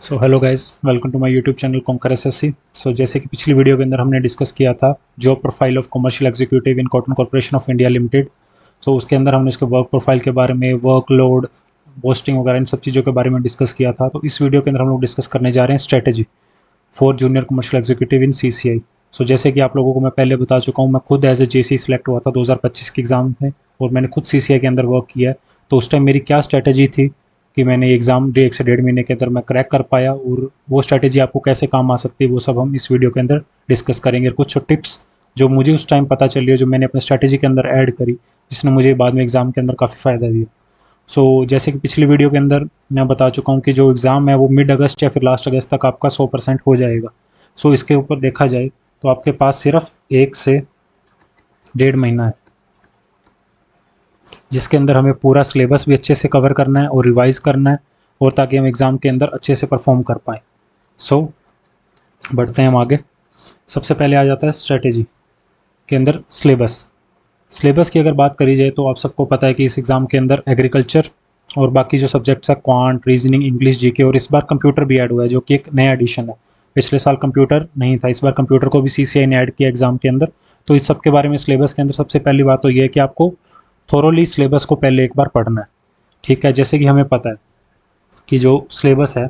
So hello guys, welcome to my YouTube channel conquer SSC. So जैसे कि पिछली video के अंदर हमने डिस्कस किया था job profile of commercial executive in Cotton Corporation of India Limited. So उसके अंदर हमने इसके वर्क प्रोफाइल के बारे में, वर्कलोड, पोस्टिंग वगैरह इन सब चीज़ों के बारे में डिस्कस किया था। तो इस वीडियो के अंदर हम लोग डिस्कस करने जा रहे हैं strategy for junior commercial executive in CCI. So जैसे कि आप लोगों को मैं पहले बता चुका हूँ, मैं खुद एज ए जेसी सिलेक्ट हुआ था 2025 के एग्ज़ाम में और मैंने खुद सीसीआई के अंदर वर्क किया है। तो उस टाइम मेरी क्या स्ट्रेटेजी थी कि मैंने एग्ज़ाम 1 से 1.5 महीने के अंदर मैं क्रैक कर पाया, और वो स्ट्रैटेजी आपको कैसे काम आ सकती है वो सब हम इस वीडियो के अंदर डिस्कस करेंगे। कुछ टिप्स जो मुझे उस टाइम पता चली है, जो मैंने अपने स्ट्रैटेजी के अंदर ऐड करी, जिसने मुझे बाद में एग्ज़ाम के अंदर काफ़ी फ़ायदा दिया। जैसे कि पिछली वीडियो के अंदर मैं बता चुका हूँ कि जो एग्ज़ाम है वो मिड अगस्त या फिर लास्ट अगस्त तक आपका 100% हो जाएगा। इसके ऊपर देखा जाए तो आपके पास सिर्फ 1 से 1.5 महीना है, जिसके अंदर हमें पूरा सिलेबस भी अच्छे से कवर करना है और रिवाइज़ करना है, और ताकि हम एग्ज़ाम के अंदर अच्छे से परफॉर्म कर पाएँ। बढ़ते हैं हम आगे। सबसे पहले आ जाता है स्ट्रेटेजी के अंदर सिलेबस। सिलेबस की अगर बात करी जाए तो आप सबको पता है कि इस एग्ज़ाम के अंदर एग्रीकल्चर और बाकी जो सब्जेक्ट्स हैं, क्वांट, रीजनिंग, इंग्लिश, जीके, और इस बार कंप्यूटर भी ऐड हुआ है, जो कि एक नया एडिशन है। पिछले साल कंप्यूटर नहीं था, इस बार कंप्यूटर को भी सीसीआई ने ऐड किया एग्ज़ाम के अंदर। तो इस सब के बारे में सिलेबस के अंदर सबसे पहली बात तो ये है कि आपको थोरोली सिलेबस को पहले एक बार पढ़ना है। ठीक है, जैसे कि हमें पता है कि जो सिलेबस है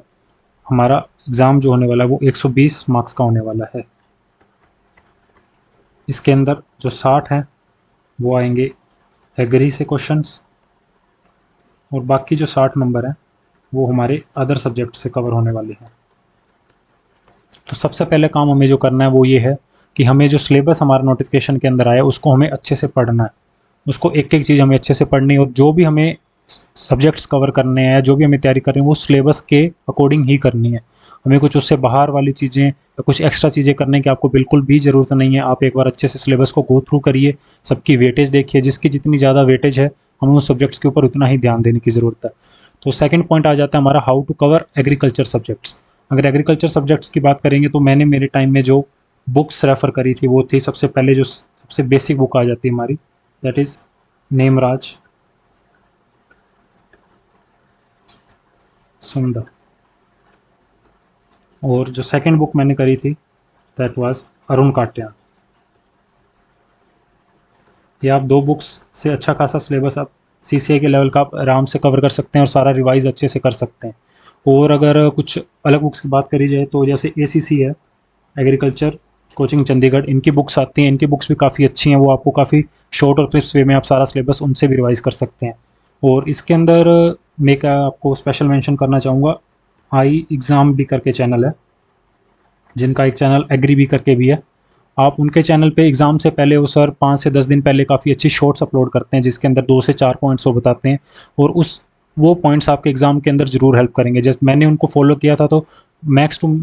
हमारा, एग्ज़ाम जो होने वाला है वो 120 मार्क्स का होने वाला है। इसके अंदर जो 60 हैं वो आएंगे एग्री से क्वेश्चंस, और बाकी जो 60 नंबर हैं वो हमारे अदर सब्जेक्ट से कवर होने वाले हैं। तो सबसे पहले काम हमें जो करना है वो ये है कि हमें जो सिलेबस हमारा नोटिफिकेशन के अंदर आया उसको हमें अच्छे से पढ़ना है। उसको एक एक चीज़ हमें अच्छे से पढ़नी है, और जो भी हमें सब्जेक्ट्स कवर करने हैं, जो भी हमें तैयारी करनी है, वो सिलेबस के अकॉर्डिंग ही करनी है। हमें कुछ उससे बाहर वाली चीज़ें या कुछ एक्स्ट्रा चीज़ें करने की आपको बिल्कुल भी ज़रूरत नहीं है। आप एक बार अच्छे से सिलेबस को गो थ्रू करिए, सबकी वेटेज देखिए, जिसकी जितनी ज़्यादा वेटेज है हमें उस सब्जेक्ट्स के ऊपर उतना ही ध्यान देने की ज़रूरत है। तो सेकंड पॉइंट आ जाता है हमारा how to cover agriculture subjects. अगर एग्रीकल्चर सब्जेक्ट्स की बात करेंगे तो मैंने मेरे टाइम में जो बुक्स रेफ़र करी थी वो थी, सबसे पहले जो सबसे बेसिक बुक आ जाती है हमारी, दैट इज़ नेमराज सुंदर। और जो सेकंड बुक मैंने करी थी दैट वाज अरुण काट्यान। ये आप दो बुक्स से अच्छा खासा सिलेबस आप सीसीए के लेवल का आप आराम से कवर कर सकते हैं और सारा रिवाइज अच्छे से कर सकते हैं। और अगर कुछ अलग बुक्स की बात करी जाए तो जैसे एसीसी है, एग्रीकल्चर कोचिंग चंडीगढ़, इनकी बुक्स आती हैं, इनकी बुक्स भी काफ़ी अच्छी हैं। वो आपको काफ़ी शॉर्ट और क्रिस्प वे में आप सारा सिलेबस उनसे भी रिवाइज कर सकते हैं। और इसके अंदर मैं क्या आपको स्पेशल मेंशन करना चाहूँगा, आई एग्ज़ाम भी करके चैनल है, जिनका एक चैनल एग्री भी करके भी है। आप उनके चैनल पे एग्ज़ाम से पहले वो सर 5 से 10 दिन पहले काफ़ी अच्छी शॉर्ट्स अपलोड करते हैं, जिसके अंदर 2 से 4 पॉइंट्स वो बताते हैं, और वो पॉइंट्स आपके एग्ज़ाम के अंदर ज़रूर हेल्प करेंगे। जैसे मैंने उनको फॉलो किया था तो मैक्स टू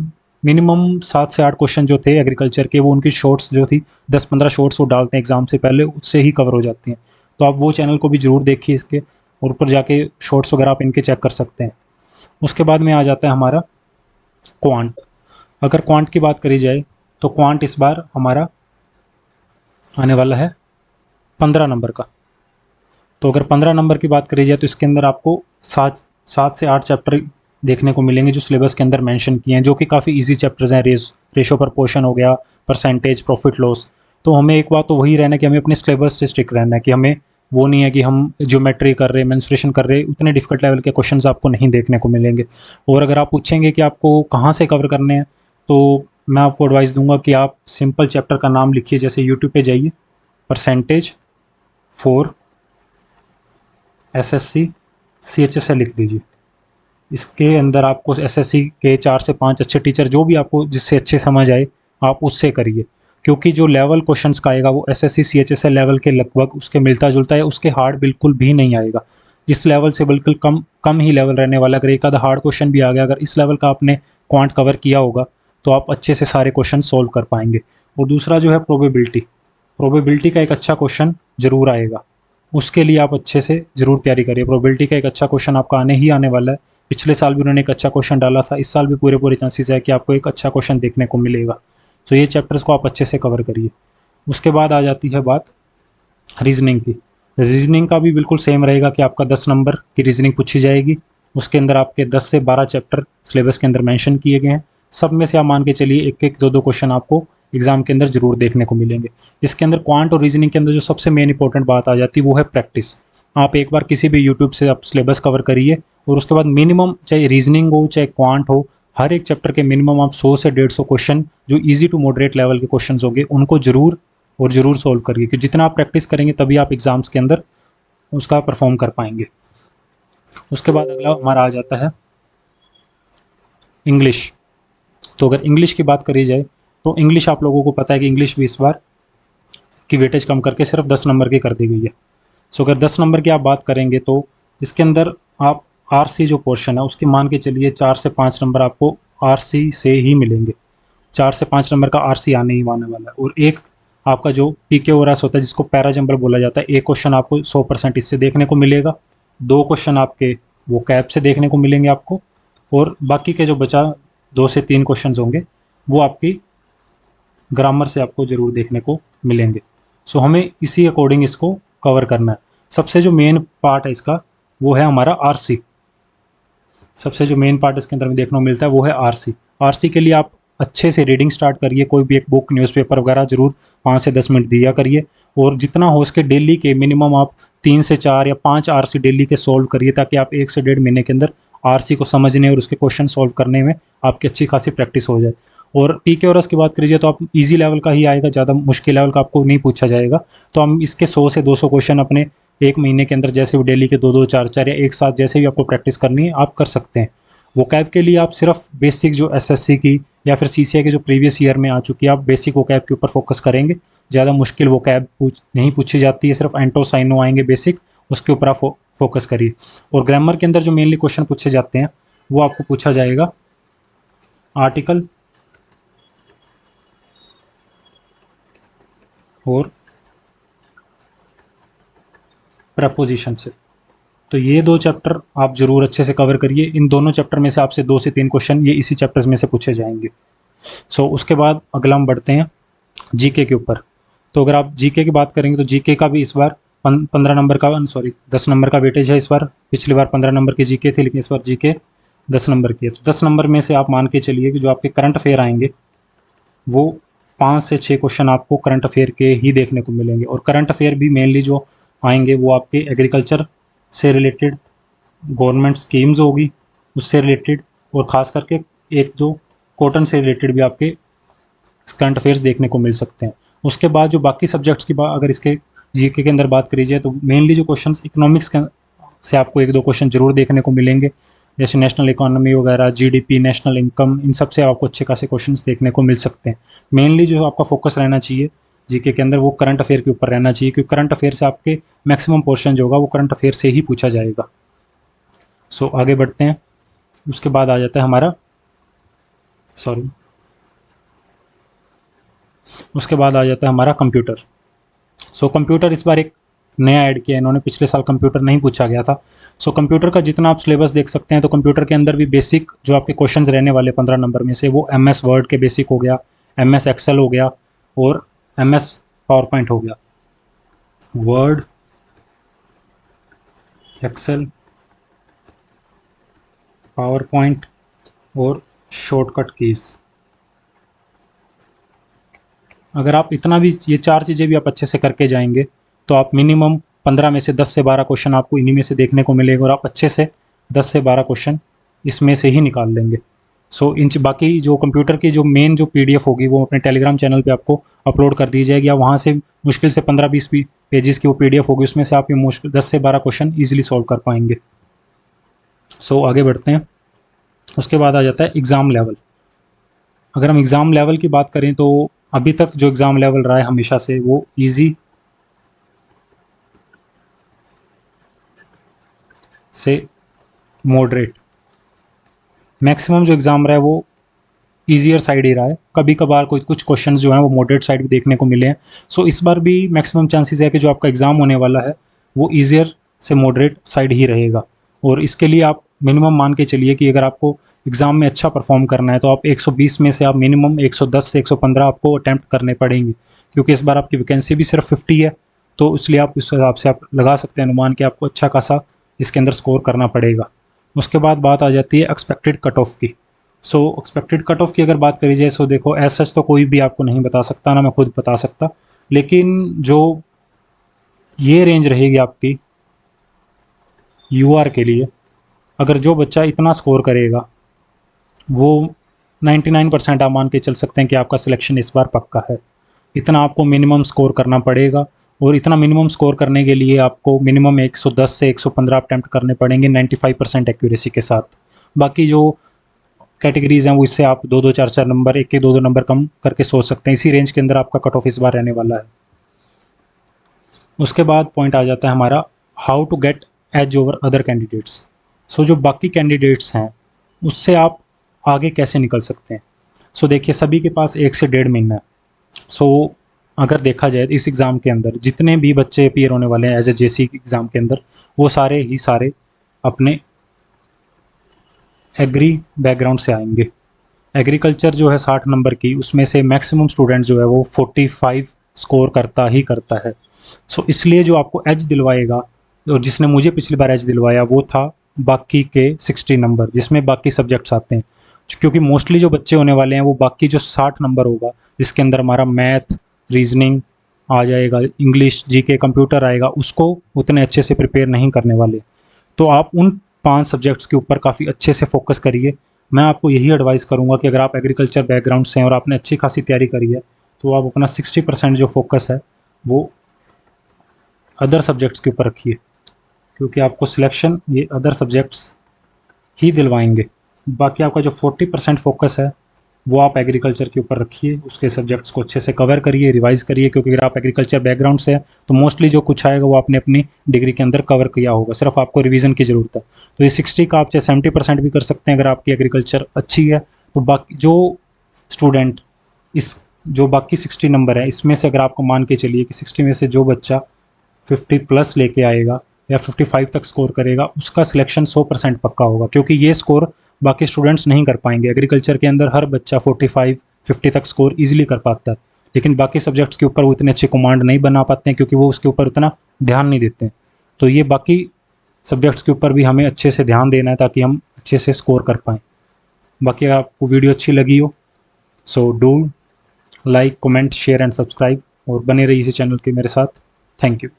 मिनिमम 7 से 8 क्वेश्चन जो थे एग्रीकल्चर के, वो उनकी शॉर्ट्स जो थी 10-15 शॉर्ट्स वो डालते हैं एग्ज़ाम से पहले, उससे ही कवर हो जाती हैं। तो आप वो चैनल को भी ज़रूर देखिए इसके, और ऊपर जाके शॉर्ट्स वगैरह आप इनके चेक कर सकते हैं। उसके बाद में आ जाता है हमारा क्वांट। अगर क्वांट की बात करी जाए तो क्वांट इस बार हमारा आने वाला है 15 नंबर का। तो अगर 15 नंबर की बात करी जाए तो इसके अंदर आपको 7 से 8 चैप्टर देखने को मिलेंगे जो सिलेबस के अंदर मेंशन किए हैं, जो कि काफ़ी इजी चैप्टर्स हैं। रेशो प्रपोर्शन हो गया, परसेंटेज, प्रॉफिट लॉस। तो हमें एक बात तो वही रहना है कि हमें अपने सिलेबस से स्टिक रहना है, कि हमें वो नहीं है कि हम ज्योमेट्री कर रहे हैं, मेंसुरेशन कर रहे हैं, उतने डिफिकल्ट लेवल के क्वेश्चंस आपको नहीं देखने को मिलेंगे। और अगर आप पूछेंगे कि आपको कहाँ से कवर करने हैं, तो मैं आपको एडवाइस दूंगा कि आप सिंपल चैप्टर का नाम लिखिए, जैसे यूट्यूब पे जाइए, परसेंटेज फॉर एसएससी सीएचएसएल लिख दीजिए। इसके अंदर आपको एसएससी के 4 से 5 अच्छे टीचर, जो भी आपको जिससे अच्छे समझ आए आप उससे करिए, क्योंकि जो लेवल क्वेश्चंस का आएगा वो एसएससी सीएचएसएल लेवल के लगभग उसके मिलता जुलता है, उसके हार्ड बिल्कुल भी नहीं आएगा। इस लेवल से बिल्कुल कम कम ही लेवल रहने वाला। अगर एक आधा हार्ड क्वेश्चन भी आ गया, अगर इस लेवल का आपने क्वांट कवर किया होगा तो आप अच्छे से सारे क्वेश्चन सोल्व कर पाएंगे। और दूसरा जो है प्रोबेबिलिटी का एक अच्छा क्वेश्चन जरूर आएगा, उसके लिए आप अच्छे से ज़रूर तैयारी करिए। प्रोबेबिलिटी का एक अच्छा क्वेश्चन आपका आने ही आने वाला है। पिछले साल भी उन्होंने एक अच्छा क्वेश्चन डाला था, इस साल भी पूरे चांसेस है कि आपको एक अच्छा क्वेश्चन देखने को मिलेगा। तो ये चैप्टर्स को आप अच्छे से कवर करिए। उसके बाद आ जाती है बात रीजनिंग की। रीजनिंग का भी बिल्कुल सेम रहेगा कि आपका 10 नंबर की रीजनिंग पूछी जाएगी, उसके अंदर आपके 10 से 12 चैप्टर सिलेबस के अंदर मेंशन किए गए हैं। सब में से आप मान के चलिए एक एक दो दो क्वेश्चन आपको एग्जाम के अंदर जरूर देखने को मिलेंगे। इसके अंदर क्वांट और रीजनिंग के अंदर जो सबसे मेन इंपॉर्टेंट बात आ जाती है वो है प्रैक्टिस। आप एक बार किसी भी यूट्यूब से आप सिलेबस कवर करिए और उसके बाद मिनिमम चाहे रीजनिंग हो चाहे क्वांट हो, हर एक चैप्टर के मिनिमम आप 100 से 150 क्वेश्चन जो ईजी टू मॉडरेट लेवल के क्वेश्चन होंगे उनको जरूर और ज़रूर सोल्व करिए, क्योंकि जितना आप प्रैक्टिस करेंगे तभी आप एग्ज़ाम्स के अंदर उसका परफॉर्म कर पाएंगे। उसके बाद अगला हमारा आ जाता है इंग्लिश। तो अगर इंग्लिश की बात करी जाए तो इंग्लिश आप लोगों को पता है कि इंग्लिश भी इस बार की वेटेज कम करके सिर्फ 10 नंबर की कर दी गई है। सो अगर 10 नंबर की आप बात करेंगे तो इसके अंदर आप आरसी जो पोर्शन है उसके मान के चलिए 4 से 5 नंबर आपको आरसी से ही मिलेंगे। 4 से 5 नंबर का आरसी आने ही आने वाला है। और एक आपका जो पीके और एस होता है जिसको पैरा जंबल बोला जाता है, एक क्वेश्चन आपको 100% इससे देखने को मिलेगा, 2 क्वेश्चन आपके वो कैप से देखने को मिलेंगे आपको, और बाकी के जो बचा 2 से 3 क्वेश्चन होंगे वो आपकी ग्रामर से आपको ज़रूर देखने को मिलेंगे। सो हमें इसी अकॉर्डिंग इसको कवर करना है। सबसे जो मेन पार्ट है इसका वो है हमारा आरसी। सबसे जो मेन पार्ट इसके अंदर में देखने को मिलता है वो है आरसी। आरसी के लिए आप अच्छे से रीडिंग स्टार्ट करिए, कोई भी एक बुक न्यूज़पेपर वगैरह जरूर 5 से 10 मिनट दिया करिए, और जितना हो सके डेली के मिनिमम आप 3 से 4 या 5 आरसी डेली के सॉल्व करिए, ताकि आप 1 से 1.5 महीने के अंदर आरसी को समझने और उसके क्वेश्चन सॉल्व करने में आपकी अच्छी खासी प्रैक्टिस हो जाए। और पीके और एस की बात करिए तो आप इजी लेवल का ही आएगा, ज़्यादा मुश्किल लेवल का आपको नहीं पूछा जाएगा। तो हम इसके 100 से 200 क्वेश्चन अपने 1 महीने के अंदर जैसे वो डेली के 2-2 4-4 या एक साथ जैसे भी आपको प्रैक्टिस करनी है आप कर सकते हैं। वोकैब के लिए आप सिर्फ बेसिक जो एसएससी की या फिर सीसीआई के जो प्रीवियस ईयर में आ चुकी है आप बेसिक वोकैब के ऊपर फोकस करेंगे। ज़्यादा मुश्किल वोकैब नहीं पूछी जाती है, सिर्फ एंटो साइनो आएंगे बेसिक, उसके ऊपर आप फोकस करिए। और ग्रामर के अंदर जो मेनली क्वेश्चन पूछे जाते हैं वो आपको पूछा जाएगा आर्टिकल और प्रपोजिशन से। तो ये 2 चैप्टर आप जरूर अच्छे से कवर करिए। इन दोनों चैप्टर में से आपसे 2 से 3 क्वेश्चन ये इसी चैप्टर्स में से पूछे जाएंगे। सो उसके बाद अगला हम बढ़ते हैं जीके के ऊपर। तो अगर आप जीके की बात करेंगे तो जीके का भी इस बार 15 नंबर का 10 नंबर का वेटेज है इस बार। पिछली बार 15 नंबर की जीके थी, लेकिन इस बार जीके 10 नंबर की है। तो 10 नंबर में से आप मान के चलिए कि जो आपके करंट अफेयर आएंगे वो 5 से 6 क्वेश्चन आपको करंट अफेयर के ही देखने को मिलेंगे। और करंट अफेयर भी मेनली जो आएंगे वो आपके एग्रीकल्चर से रिलेटेड, गवर्नमेंट स्कीम्स होगी उससे रिलेटेड, और ख़ास करके 1-2 कॉटन से रिलेटेड भी आपके करंट अफेयर्स देखने को मिल सकते हैं। उसके बाद जो बाकी सब्जेक्ट्स की बात अगर इसके जीके के अंदर बात करी जाए तो मेनली जो क्वेश्चंस इकोनॉमिक्स से आपको 1-2 क्वेश्चन जरूर देखने को मिलेंगे, जैसे नेशनल इकोनॉमी वगैरह, जीडीपी, नेशनल इनकम, इन सब से आपको अच्छे खासे क्वेश्चंस देखने को मिल सकते हैं। मेनली जो आपका फोकस रहना चाहिए जीके के अंदर वो करंट अफेयर के ऊपर रहना चाहिए, क्योंकि करंट अफेयर से आपके मैक्सिमम पोर्शन जो होगा वो करंट अफेयर से ही पूछा जाएगा। सो आगे बढ़ते हैं। उसके बाद आ जाता है हमारा उसके बाद आ जाता है हमारा कंप्यूटर। सो कंप्यूटर इस बार एक नया ऐड किया इन्होंने, पिछले साल कंप्यूटर नहीं पूछा गया था। सो कंप्यूटर का जितना आप सिलेबस देख सकते हैं तो कंप्यूटर के अंदर भी बेसिक जो आपके क्वेश्चंस रहने वाले 15 नंबर में से वो एमएस वर्ड के बेसिक हो गया, एमएस एक्सेल हो गया और एमएस पावर पॉइंट हो गया। वर्ड, एक्सेल, पावर पॉइंट और शॉर्टकट कीज़। अगर आप इतना भी ये 4 चीज़ें भी आप अच्छे से करके जाएंगे तो आप मिनिमम 15 में से 10 से 12 क्वेश्चन आपको इन्हीं में से देखने को मिलेगा, और आप अच्छे से 10 से 12 क्वेश्चन इसमें से ही निकाल लेंगे। सो इन बाकी जो कंप्यूटर की जो मेन जो पीडीएफ होगी वो अपने टेलीग्राम चैनल पे आपको अपलोड कर दी जाएगी। आप वहाँ से मुश्किल से 15-20 पेजेस की वो पीडीएफ होगी, उसमें से आप ये मुश्किल 10 से 12 क्वेश्चन ईजिली सॉल्व कर पाएंगे। सो आगे बढ़ते हैं। उसके बाद आ जाता है एग्ज़ाम लेवल। अगर हम एग्ज़ाम लेवल की बात करें तो अभी तक जो एग्ज़ाम लेवल रहा है हमेशा से वो इजी से मॉडरेट, मैक्सिमम जो एग्ज़ाम रहा है वो ईजियर साइड ही रहा है। कभी कभार कुछ क्वेश्चंस जो हैं वो मॉडरेट साइड भी देखने को मिले हैं। सो इस बार भी मैक्सिमम चांसेस है कि जो आपका एग्ज़ाम होने वाला है वो ईजियर से मॉडरेट साइड ही रहेगा। और इसके लिए आप मिनिमम मान के चलिए कि अगर आपको एग्ज़ाम में अच्छा परफॉर्म करना है तो आप 120 में से आप मिनिमम 110 से 115 आपको अटैम्प्ट करने पड़ेंगे, क्योंकि इस बार आपकी वैकेंसी भी सिर्फ 50 है। तो इसलिए आप इस हिसाब से आप लगा सकते हैं अनुमान कि आपको अच्छा खासा इसके अंदर स्कोर करना पड़ेगा। उसके बाद बात आ जाती है एक्सपेक्टेड कट ऑफ की। सो एक्सपेक्टेड कट ऑफ की अगर बात करी जाए, सो देखो एज सच तो कोई भी आपको नहीं बता सकता, ना मैं खुद बता सकता, लेकिन जो ये रेंज रहेगी आपकी यूआर के लिए, अगर जो बच्चा इतना स्कोर करेगा वो 99% आप मान के चल सकते हैं कि आपका सिलेक्शन इस बार पक्का है। इतना आपको मिनिमम स्कोर करना पड़ेगा, और इतना मिनिमम स्कोर करने के लिए आपको मिनिमम 110 से 115 अटैम्प्ट करने पड़ेंगे 95% एक्यूरेसी के साथ। बाकी जो कैटेगरीज हैं वो इससे आप दो दो चार चार नंबर, एक एक दो दो नंबर कम करके सोच सकते हैं। इसी रेंज के अंदर आपका कट ऑफ इस बार रहने वाला है। उसके बाद पॉइंट आ जाता है हमारा how to get edge over other candidates. So जो बाकी कैंडिडेट्स हैं उससे आप आगे कैसे निकल सकते हैं। सो देखिए सभी के पास 1 से 1.5 महीना है। सो अगर देखा जाए इस एग्ज़ाम के अंदर जितने भी बच्चे अपीयर होने वाले हैं एज ए जेसी एग्ज़ाम के अंदर, वो सारे ही सारे अपने एग्री बैकग्राउंड से आएंगे। एग्रीकल्चर जो है 60 नंबर की, उसमें से मैक्सिमम स्टूडेंट जो है वो 45 स्कोर करता ही करता है। सो इसलिए जो आपको एज दिलवाएगा, और जिसने मुझे पिछली बार एज दिलवाया, वो था बाकी के 60 नंबर जिसमें बाकी सब्जेक्ट्स आते हैं। क्योंकि मोस्टली जो बच्चे होने वाले हैं वो बाकी जो 60 नंबर होगा, जिसके अंदर हमारा मैथ, रीजनिंग आ जाएगा, इंग्लिश, जीके, कंप्यूटर आएगा, उसको उतने अच्छे से प्रिपेयर नहीं करने वाले। तो आप उन 5 सब्जेक्ट्स के ऊपर काफ़ी अच्छे से फोकस करिए। मैं आपको यही एडवाइस करूँगा कि अगर आप एग्रीकल्चर बैकग्राउंड से हैं और आपने अच्छी खासी तैयारी करी है, तो आप अपना 60% जो फोकस है वो अदर सब्जेक्ट्स के ऊपर रखिए, क्योंकि आपको सिलेक्शन ये अदर सब्जेक्ट्स ही दिलवाएंगे। बाकी आपका जो 40% फोकस है वो आप एग्रीकल्चर के ऊपर रखिए, उसके सब्जेक्ट्स को अच्छे से कवर करिए, रिवाइज़ करिए, क्योंकि अगर आप एग्रीकल्चर बैकग्राउंड से हैं तो मोस्टली जो कुछ आएगा वो आपने अपनी डिग्री के अंदर कवर किया होगा, सिर्फ आपको रिवीजन की ज़रूरत है। तो ये 60 का आप चाहे 70% भी कर सकते हैं अगर आपकी एग्रीकल्चर अच्छी है। तो बाकी जो स्टूडेंट इस जो बाकी 60 नंबर है इसमें से अगर आपको मान के चलिए कि 60 में से जो बच्चा 50 प्लस लेके आएगा या 55 तक स्कोर करेगा, उसका सिलेक्शन 100% पक्का होगा, क्योंकि ये स्कोर बाकी स्टूडेंट्स नहीं कर पाएंगे। एग्रीकल्चर के अंदर हर बच्चा 45 50 तक स्कोर ईजिली कर पाता है, लेकिन बाकी सब्जेक्ट्स के ऊपर वो इतने अच्छे कमांड नहीं बना पाते हैं, क्योंकि वो उसके ऊपर उतना ध्यान नहीं देते हैं। तो ये बाकी सब्जेक्ट्स के ऊपर भी हमें अच्छे से ध्यान देना है ताकि हम अच्छे से स्कोर कर पाएँ। बाकी अगर आपको वीडियो अच्छी लगी हो, so do like, comment, share and subscribe, और बने रहिए इसी चैनल के मेरे साथ। Thank you.